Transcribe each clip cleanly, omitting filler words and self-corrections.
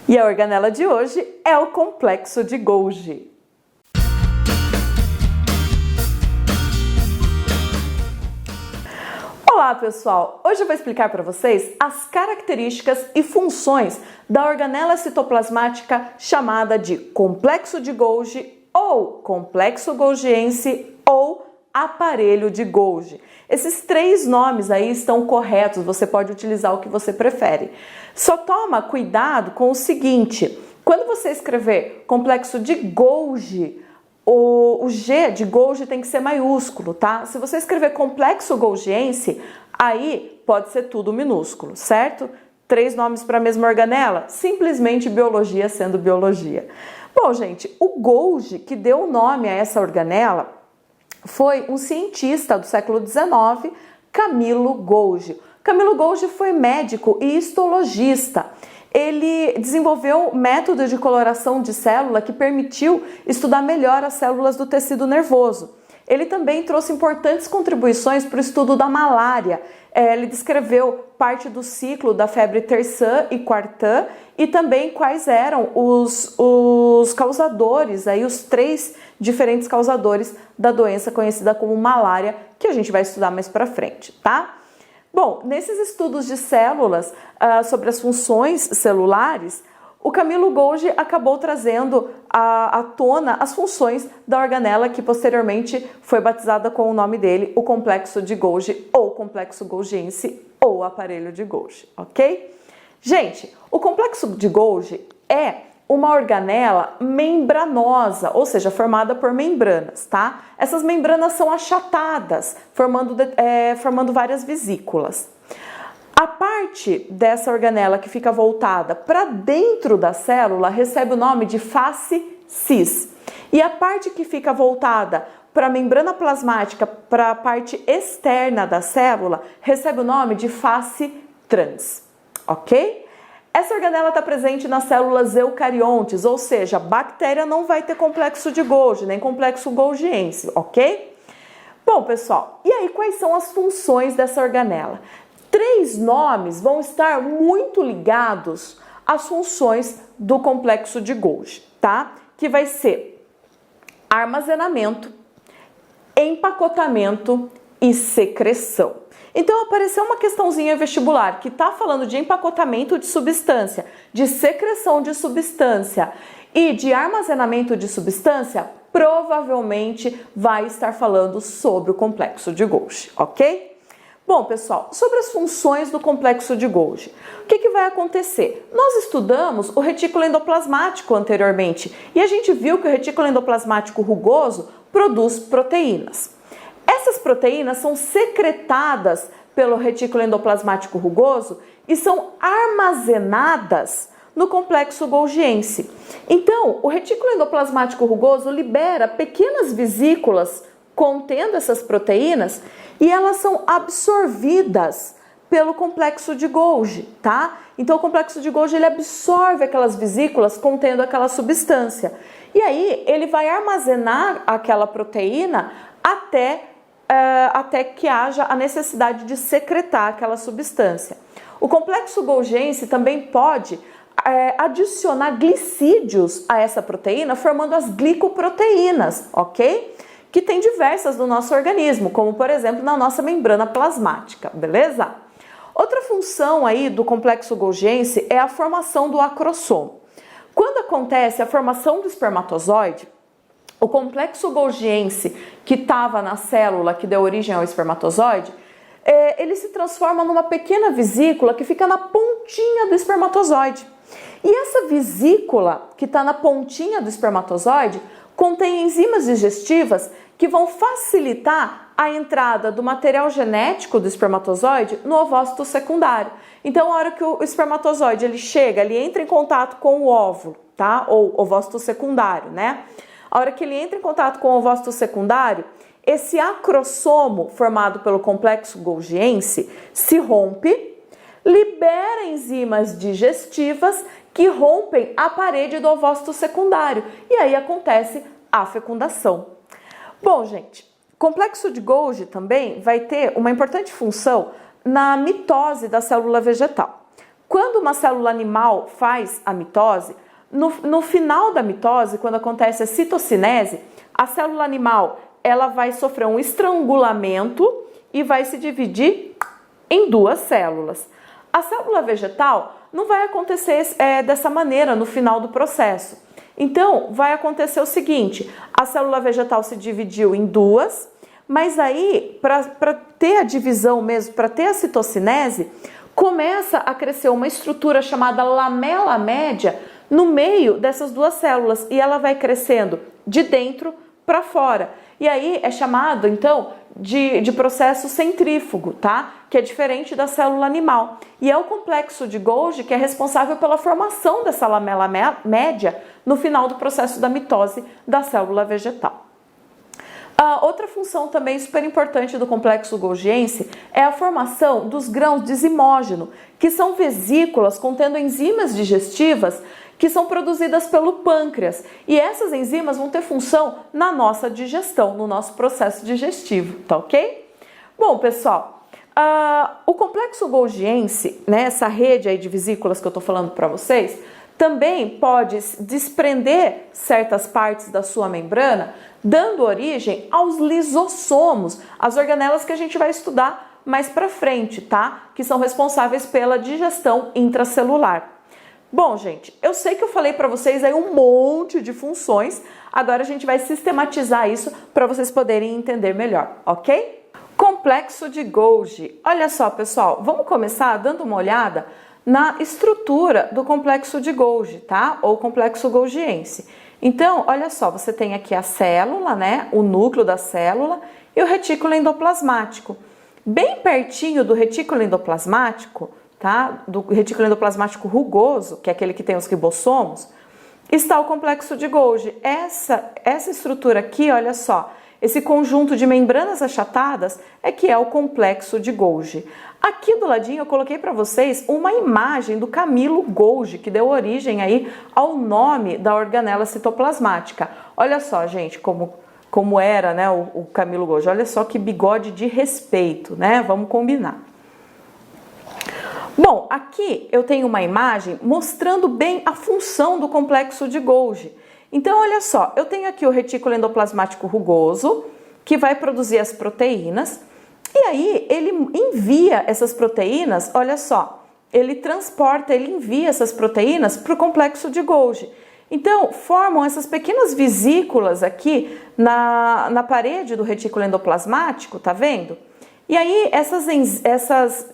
E a organela de hoje é o complexo de Golgi. Olá pessoal, hoje eu vou explicar para vocês as características e funções da organela citoplasmática chamada de complexo de Golgi ou complexo golgiense ou aparelho de Golgi. Esses três nomes aí estão corretos, você pode utilizar o que você prefere. Só toma cuidado com o seguinte, quando você escrever complexo de Golgi, o G de Golgi tem que ser maiúsculo, tá? Se você escrever complexo golgiense, aí pode ser tudo minúsculo, certo? Três nomes para a mesma organela? Simplesmente biologia sendo biologia. Bom, gente, o Golgi, que deu o nome a essa organela, foi um cientista do século XIX, Camilo Golgi. Camilo Golgi foi médico e histologista. Ele desenvolveu método de coloração de célula que permitiu estudar melhor as células do tecido nervoso. Ele também trouxe importantes contribuições para o estudo da malária. Ele descreveu parte do ciclo da febre terçã e quartã e também quais eram os causadores, aí, os três diferentes causadores da doença conhecida como malária, que a gente vai estudar mais para frente, tá? Bom, nesses estudos de células sobre as funções celulares, o Camilo Golgi acabou trazendo à tona as funções da organela que posteriormente foi batizada com o nome dele, o complexo de Golgi ou complexo golgiense ou aparelho de Golgi, ok? Gente, o complexo de Golgi é uma organela membranosa, ou seja, formada por membranas, tá? Essas membranas são achatadas, formando várias vesículas. A parte dessa organela que fica voltada para dentro da célula recebe o nome de face cis. E a parte que fica voltada para a membrana plasmática, para a parte externa da célula, recebe o nome de face trans, ok? Essa organela está presente nas células eucariontes, ou seja, a bactéria não vai ter complexo de Golgi, nem complexo golgiense, ok? Bom, pessoal, e aí quais são as funções dessa organela? Três nomes vão estar muito ligados às funções do complexo de Golgi, tá? Que vai ser armazenamento, empacotamento e secreção. Então apareceu uma questãozinha vestibular que está falando de empacotamento de substância, de secreção de substância e de armazenamento de substância, provavelmente vai estar falando sobre o complexo de Golgi, ok? Bom, pessoal, sobre as funções do complexo de Golgi, o que vai acontecer? Nós estudamos o retículo endoplasmático anteriormente e a gente viu que o retículo endoplasmático rugoso produz proteínas. Essas proteínas são secretadas pelo retículo endoplasmático rugoso e são armazenadas no complexo golgiense. Então, o retículo endoplasmático rugoso libera pequenas vesículas contendo essas proteínas e elas são absorvidas pelo complexo de Golgi, tá? Então, o complexo de Golgi ele absorve aquelas vesículas contendo aquela substância. E aí, ele vai armazenar aquela proteína até que haja a necessidade de secretar aquela substância. O complexo golgiense também pode adicionar glicídios a essa proteína, formando as glicoproteínas, ok? Que tem diversas no nosso organismo, como por exemplo na nossa membrana plasmática, beleza? Outra função aí do complexo golgiense é a formação do acrossomo. Quando acontece a formação do espermatozoide, o complexo golgiense que estava na célula que deu origem ao espermatozoide, ele se transforma numa pequena vesícula que fica na pontinha do espermatozoide. E essa vesícula que está na pontinha do espermatozoide contém enzimas digestivas que vão facilitar a entrada do material genético do espermatozoide no ovócito secundário. Então, a hora que o espermatozoide ele chega, ele entra em contato com o óvulo, tá? Ou ovócito secundário, né? A hora que ele entra em contato com o ovócito secundário, esse acrossomo formado pelo complexo golgiense se rompe, libera enzimas digestivas que rompem a parede do ovócito secundário e aí acontece a fecundação. Bom, gente, o complexo de Golgi também vai ter uma importante função na mitose da célula vegetal. quando uma célula animal faz a mitose, no final da mitose, quando acontece a citocinese, a célula animal ela vai sofrer um estrangulamento e vai se dividir em duas células. A célula vegetal não vai acontecer dessa maneira no final do processo. Então, vai acontecer o seguinte, a célula vegetal se dividiu em duas, mas aí, para ter a divisão mesmo, para ter a citocinese, começa a crescer uma estrutura chamada lamela média no meio dessas duas células e ela vai crescendo de dentro para fora. E aí é chamado, então, de processo centrífugo, tá? Que é diferente da célula animal. E é o complexo de Golgi que é responsável pela formação dessa lamela média no final do processo da mitose da célula vegetal. Outra função também super importante do complexo golgiense é a formação dos grãos de zimógeno, que são vesículas contendo enzimas digestivas que são produzidas pelo pâncreas. E essas enzimas vão ter função na nossa digestão, no nosso processo digestivo, tá ok? Bom, pessoal, o complexo golgiense, né, essa rede aí de vesículas que eu tô falando para vocês, também pode desprender certas partes da sua membrana, dando origem aos lisossomos, as organelas que a gente vai estudar mais para frente, tá? Que são responsáveis pela digestão intracelular. Bom, gente, eu sei que eu falei para vocês aí um monte de funções, agora a gente vai sistematizar isso para vocês poderem entender melhor, ok? Complexo de Golgi. Olha só, pessoal, vamos começar dando uma olhada na estrutura do complexo de Golgi, tá? Ou complexo golgiense. Então, olha só, você tem aqui a célula, né? O núcleo da célula e o retículo endoplasmático. Bem pertinho do retículo endoplasmático, tá? Do retículo endoplasmático rugoso, que é aquele que tem os ribossomos, está o complexo de Golgi. Essa estrutura aqui, olha só, esse conjunto de membranas achatadas é que é o complexo de Golgi. Aqui do ladinho eu coloquei para vocês uma imagem do Camilo Golgi, que deu origem aí ao nome da organela citoplasmática. Olha só, gente, como era, né, o Camilo Golgi. Olha só que bigode de respeito, né? Vamos combinar. Bom, aqui eu tenho uma imagem mostrando bem a função do complexo de Golgi. Então, olha só, eu tenho aqui o retículo endoplasmático rugoso, que vai produzir as proteínas, e aí ele envia essas proteínas, olha só, ele envia essas proteínas para o complexo de Golgi. Então, formam essas pequenas vesículas aqui na parede do retículo endoplasmático, tá vendo? E aí essas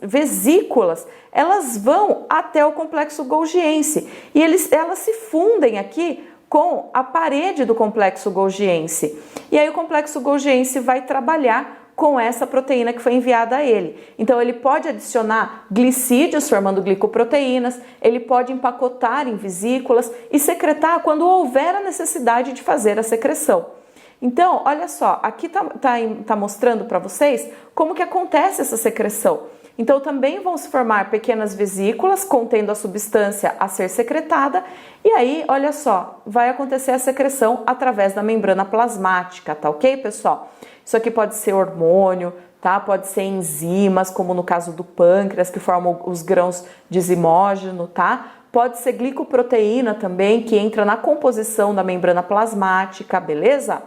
vesículas, elas vão até o complexo golgiense e elas se fundem aqui com a parede do complexo golgiense. E aí o complexo golgiense vai trabalhar com essa proteína que foi enviada a ele. Então ele pode adicionar glicídios formando glicoproteínas, ele pode empacotar em vesículas e secretar quando houver a necessidade de fazer a secreção. Então, olha só, aqui tá mostrando para vocês como que acontece essa secreção. Então, também vão se formar pequenas vesículas contendo a substância a ser secretada e aí, olha só, vai acontecer a secreção através da membrana plasmática, tá ok, pessoal? Isso aqui pode ser hormônio, tá? Pode ser enzimas, como no caso do pâncreas, que formam os grãos de zimógeno, tá? Pode ser glicoproteína também, que entra na composição da membrana plasmática, beleza?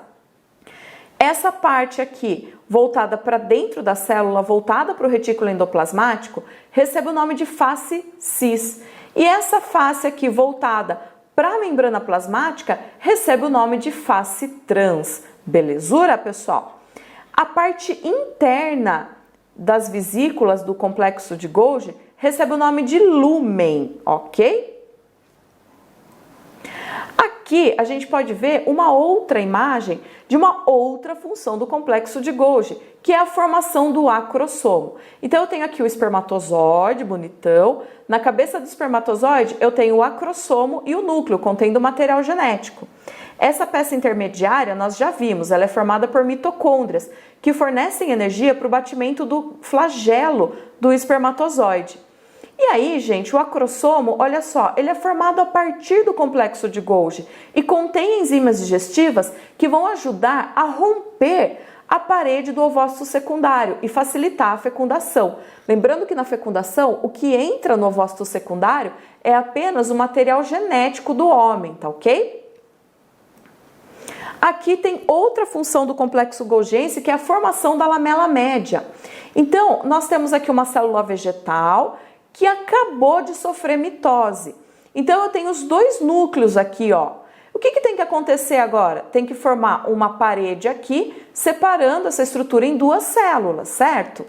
Essa parte aqui, voltada para dentro da célula, voltada para o retículo endoplasmático, recebe o nome de face cis. E essa face aqui, voltada para a membrana plasmática, recebe o nome de face trans. Belezura, pessoal? A parte interna das vesículas do complexo de Golgi recebe o nome de lumen, ok? Aqui a gente pode ver uma outra imagem de uma outra função do complexo de Golgi, que é a formação do acrossomo. Então eu tenho aqui o espermatozoide, bonitão. Na cabeça do espermatozoide eu tenho o acrossomo e o núcleo, contendo material genético. Essa peça intermediária nós já vimos, ela é formada por mitocôndrias, que fornecem energia para o batimento do flagelo do espermatozoide. E aí, gente, o acrossomo, olha só, ele é formado a partir do complexo de Golgi e contém enzimas digestivas que vão ajudar a romper a parede do ovócito secundário e facilitar a fecundação. Lembrando que na fecundação, o que entra no ovócito secundário é apenas o material genético do homem, tá ok? Aqui tem outra função do complexo golgiense, que é a formação da lamela média. Então, nós temos aqui uma célula vegetal que acabou de sofrer mitose. Então, eu tenho os dois núcleos aqui, ó. O que tem que acontecer agora? Tem que formar uma parede aqui, separando essa estrutura em duas células, certo?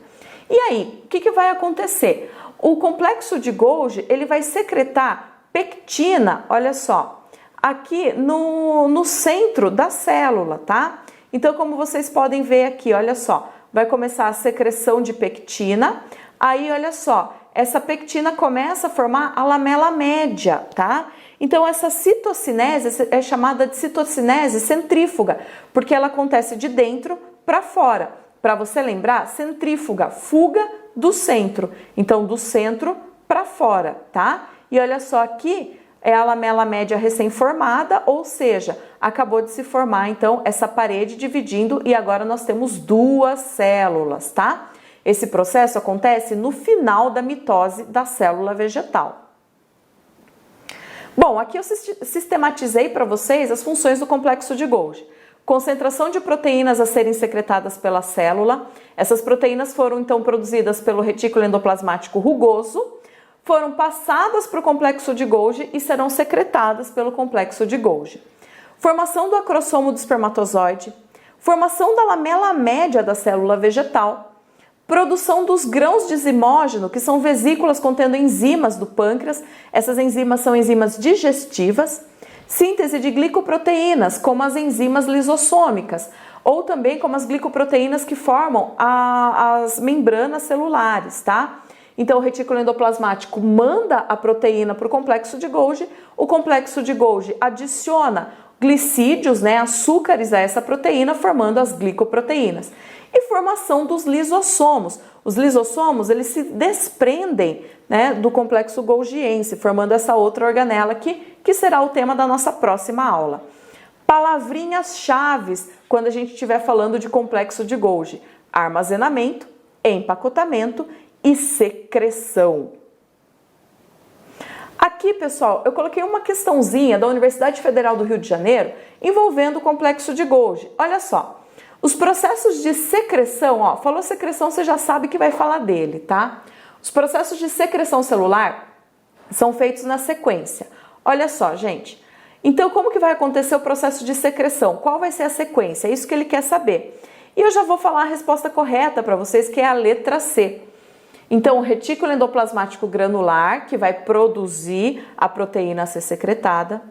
E aí, o que vai acontecer? O complexo de Golgi, ele vai secretar pectina, olha só, aqui no centro da célula, tá? Então, como vocês podem ver aqui, olha só, vai começar a secreção de pectina, aí, olha só, essa pectina começa a formar a lamela média, tá? Então, essa citocinese é chamada de citocinese centrífuga, porque ela acontece de dentro para fora. Para você lembrar, centrífuga, fuga do centro. Então, do centro para fora, tá? E olha só aqui, é a lamela média recém-formada, ou seja, acabou de se formar, então, essa parede dividindo e agora nós temos duas células, tá? Esse processo acontece no final da mitose da célula vegetal. Bom, aqui eu sistematizei para vocês as funções do complexo de Golgi. Concentração de proteínas a serem secretadas pela célula. Essas proteínas foram então produzidas pelo retículo endoplasmático rugoso, foram passadas para o complexo de Golgi e serão secretadas pelo complexo de Golgi. Formação do acrossomo do espermatozoide, formação da lamela média da célula vegetal, produção dos grãos de zimógeno, que são vesículas contendo enzimas do pâncreas. Essas enzimas são enzimas digestivas. Síntese de glicoproteínas, como as enzimas lisossômicas, ou também como as glicoproteínas que formam as membranas celulares, tá? Então, o retículo endoplasmático manda a proteína para o complexo de Golgi, o complexo de Golgi adiciona glicídios, né, açúcares a essa proteína, formando as glicoproteínas. E formação dos lisossomos. Os lisossomos, eles se desprendem, né, do complexo golgiense, formando essa outra organela que será o tema da nossa próxima aula. Palavrinhas-chaves quando a gente estiver falando de complexo de Golgi: armazenamento, empacotamento e secreção. Aqui, pessoal, eu coloquei uma questãozinha da Universidade Federal do Rio de Janeiro envolvendo o complexo de Golgi. Olha só. Os processos de secreção, ó, falou secreção, você já sabe que vai falar dele, tá? Os processos de secreção celular são feitos na sequência. Olha só, gente. Então, como que vai acontecer o processo de secreção? Qual vai ser a sequência? É isso que ele quer saber. E eu já vou falar a resposta correta para vocês, que é a letra C. Então, o retículo endoplasmático granular, que vai produzir a proteína a ser secretada.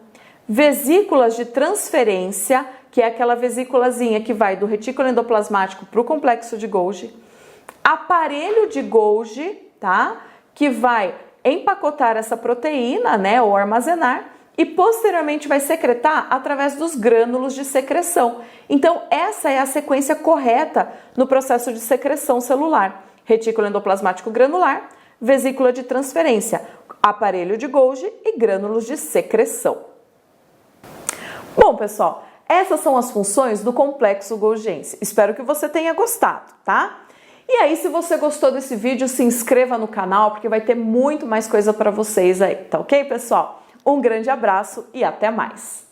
Vesículas de transferência, que é aquela vesículazinha que vai do retículo endoplasmático para o complexo de Golgi. Aparelho de Golgi, tá? Que vai empacotar essa proteína, né, ou armazenar, e posteriormente vai secretar através dos grânulos de secreção. Então, essa é a sequência correta no processo de secreção celular. Retículo endoplasmático granular, vesícula de transferência, aparelho de Golgi e grânulos de secreção. Bom, pessoal, essas são as funções do complexo golgiense. Espero que você tenha gostado, tá? E aí, se você gostou desse vídeo, se inscreva no canal, porque vai ter muito mais coisa para vocês aí, tá ok, pessoal? Um grande abraço e até mais!